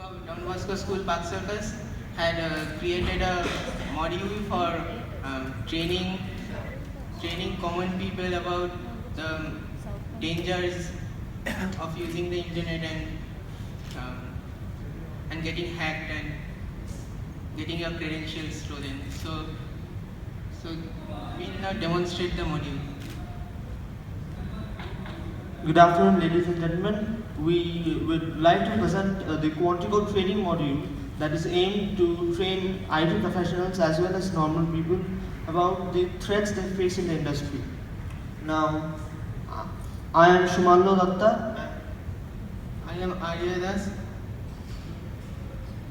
Don Bosco School Park Circus had created a module for training common people about the dangers of using the internet and getting hacked and getting your credentials stolen. So we'll now demonstrate the module. Good afternoon, ladies and gentlemen. We would like to present the Quantico training module that is aimed to train IT professionals as well as normal people about the threats they face in the industry. Now, I am Shumallo Datta. I am Arya Das.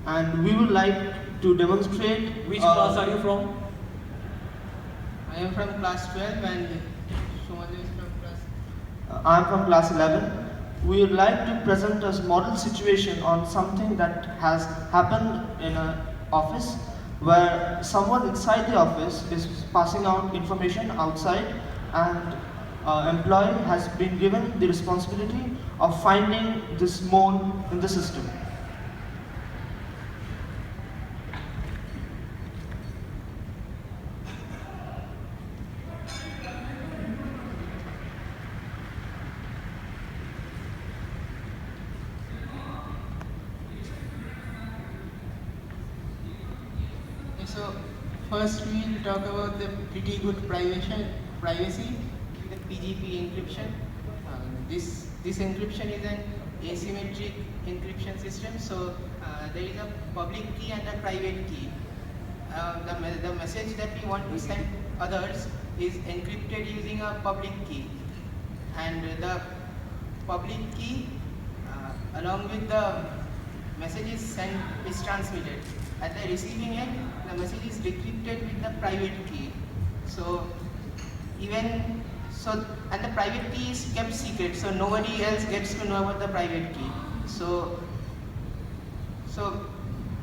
And we would like to demonstrate. Which class are you from? I am from class 12 and Shumallo is from class. I am from class 11. We would like to present a model situation on something that has happened in an office where someone inside the office is passing out information outside, and employee has been given the responsibility of finding this mole in the system. So first we will talk about the pretty good privacy, the PGP encryption. This encryption is an asymmetric encryption system. So there is a public key and a private key. The message that we want to send others is encrypted using a public key, and the public key along with the message is transmitted. At the receiving end, the message is decrypted with the private key. And the private key is kept secret, so nobody else gets to know about the private key. So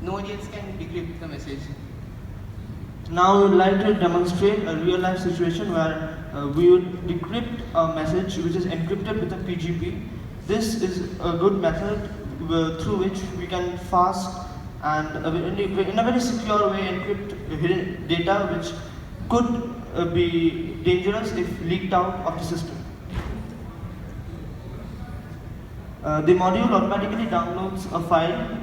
nobody else can decrypt the message. Now we would like to demonstrate a real life situation where we would decrypt a message which is encrypted with a PGP. This is a good method through which we can fast and in a very secure way encrypt hidden data which could be dangerous if leaked out of the system. The module automatically downloads a file .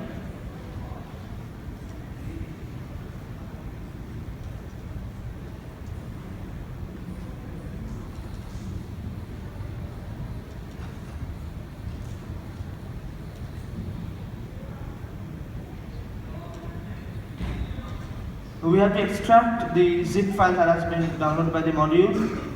We have to extract the zip file that has been downloaded by the module,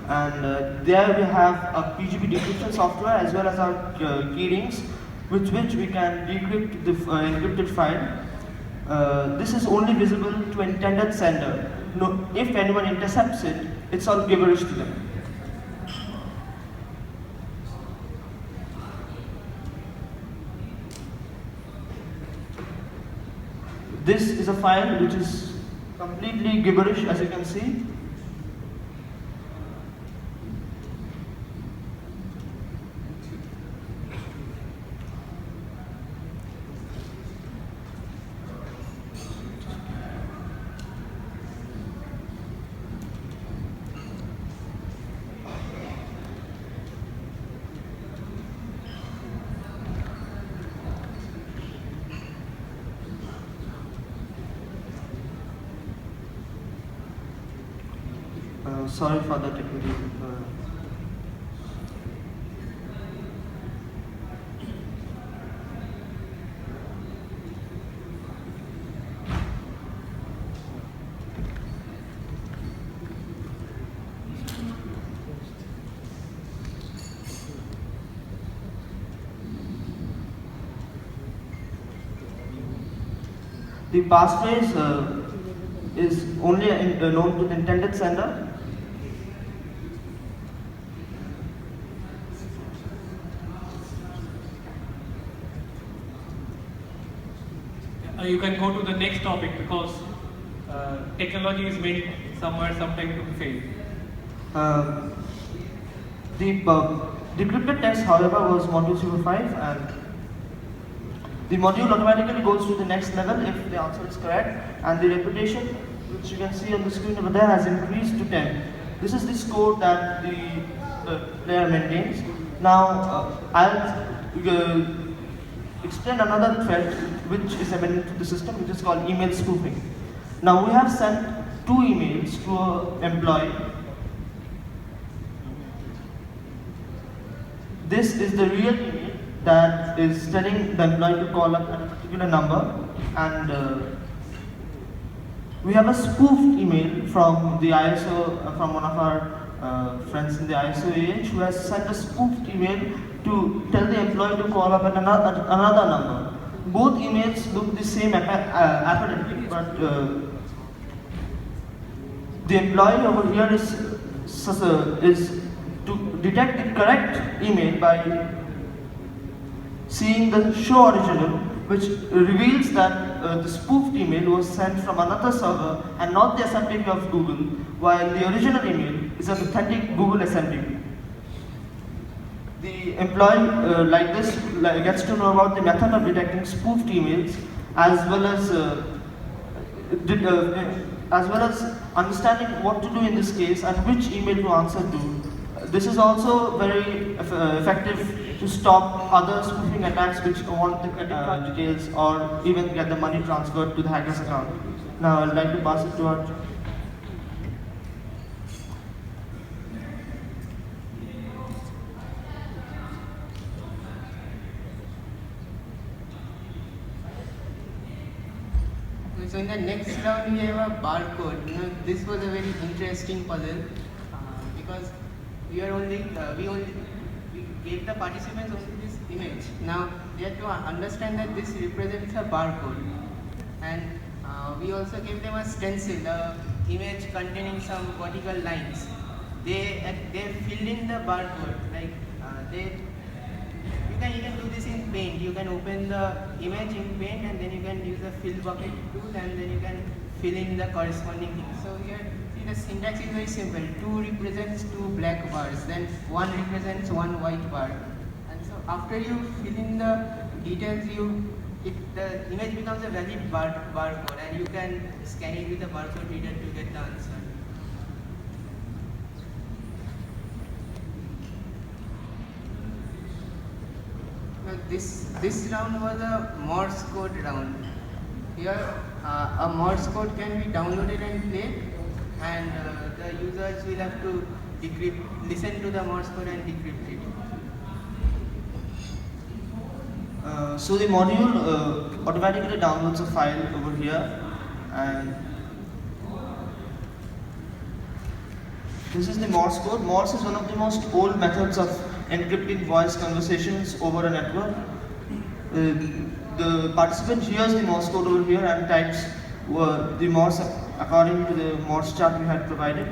and there we have a PGP decryption software as well as our keyrings with which we can decrypt the encrypted file. This is only visible to intended sender. No, if anyone intercepts it, it's all gibberish to them. This is a file which is completely gibberish, as you can see. Sorry for the technical. The passphrase is only known to the intended sender. You can go to the next topic because technology is meant sometime to fail. The decrypted text, however, was module 05, and The module automatically goes to the next level if the answer is correct, and the reputation, which you can see on the screen over there, has increased to 10. This is the score that the player maintains. Now, I'll explain another threat which is embedded to the system, which is called email spoofing. Now, we have sent 2 emails to an employee. This is the real email that is telling the employee to call up at a particular number, and we have a spoofed email from the ISO, from one of our friends in the ISO AH, who has sent a spoofed email to tell the employee to call up at another number. Both emails look the same apparently, but the employee over here is to detect the correct email by seeing the show original, which reveals that the spoofed email was sent from another server and not the SMTP of Google, while the original email is an authentic Google SMTP. The employee like this gets to know about the method of detecting spoofed emails, as well as understanding what to do in this case and which email to answer to. This is also very effective to stop other spoofing attacks which want the credit card details or even get the money transferred to the hacker's account. Now I'd like to pass it to our So in the next round we have a barcode. This was a very interesting puzzle because we gave the participants only this image. Now they have to understand that this represents a barcode, and we also gave them a stencil, a image containing some vertical lines. They filled in the barcode. You can even do this in Paint. You can open the image in Paint and then you can use the fill bucket tool and then you can fill in the corresponding thing. So here, see, the syntax is very simple. 2 represents 2 black bars, then 1 represents 1 white bar. And so after you fill in the details, the image becomes a valid barcode and you can scan it with the barcode reader to get the answer. This round was a Morse code round. Here, a Morse code can be downloaded and played, and the users will have to listen to the Morse code and decrypt it. So the module automatically downloads a file over here, and this is the Morse code. Morse is one of the most old methods of encrypting voice conversations over a network. The participant hears the Morse code over here and types the Morse according to the Morse chart we had provided.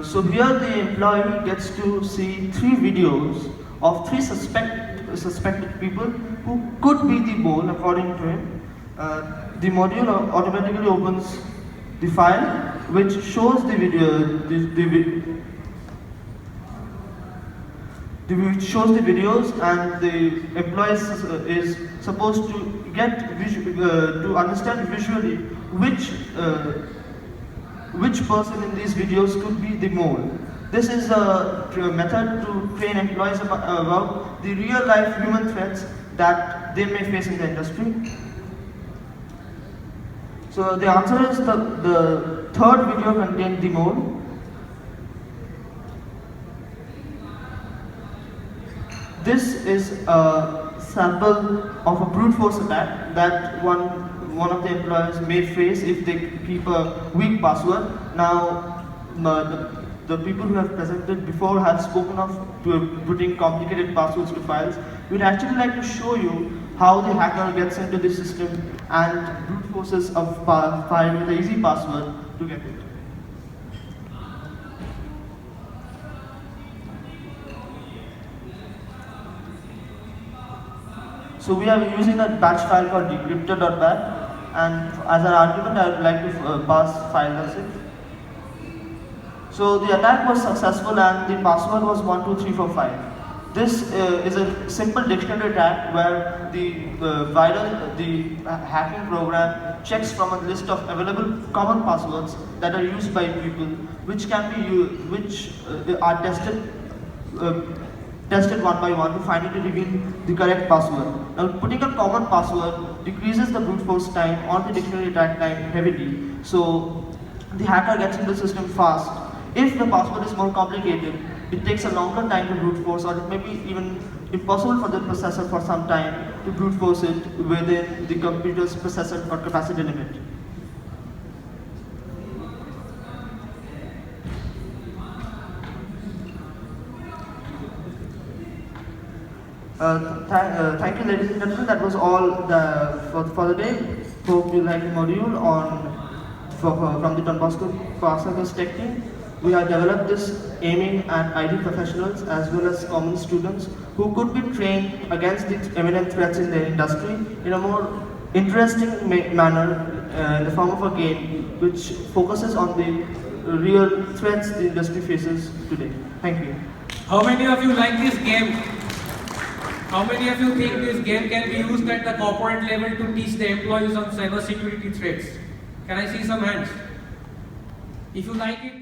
So here the employee gets to see 3 videos of 3 suspected people who could be the mole according to him. The module automatically opens the file which shows the video, which shows the videos, and the employee is supposed to get to understand visually which person in these videos could be the mole. This is a method to train employees about the real life human threats that they may face in the industry. So the answer is the third video contained the mole. This is a sample of a brute force attack that one of the employees may face if they keep a weak password. Now, the people who have presented before have spoken of putting complicated passwords to files. We'd actually like to show you how the hacker gets into the system and brute forces a file with an easy password to get it. So we are using a batch file called decryptor.bat. and as an argument, I would like to pass file as it. So the attack was successful and the password was 12345. This is a simple dictionary attack where the hacking program checks from a list of available common passwords that are used by people, which can be are tested one by one to finally reveal the correct password. Now, putting a common password decreases the brute force time or the dictionary attack time heavily, so the hacker gets into the system fast. If the password is more complicated, it takes a longer time to brute force, or it may be even impossible for the processor for some time to brute force it within the computer's processor or capacity limit. Thank you, ladies and gentlemen. That was all for the day. Hope you like the module from the Bosco Tech Team. We have developed this aiming at IT professionals as well as common students who could be trained against the imminent threats in their industry in a more interesting manner in the form of a game which focuses on the real threats the industry faces today. Thank you. How many of you like this game? How many of you think this game can be used at the corporate level to teach the employees on cybersecurity threats? Can I see some hands? If you like it,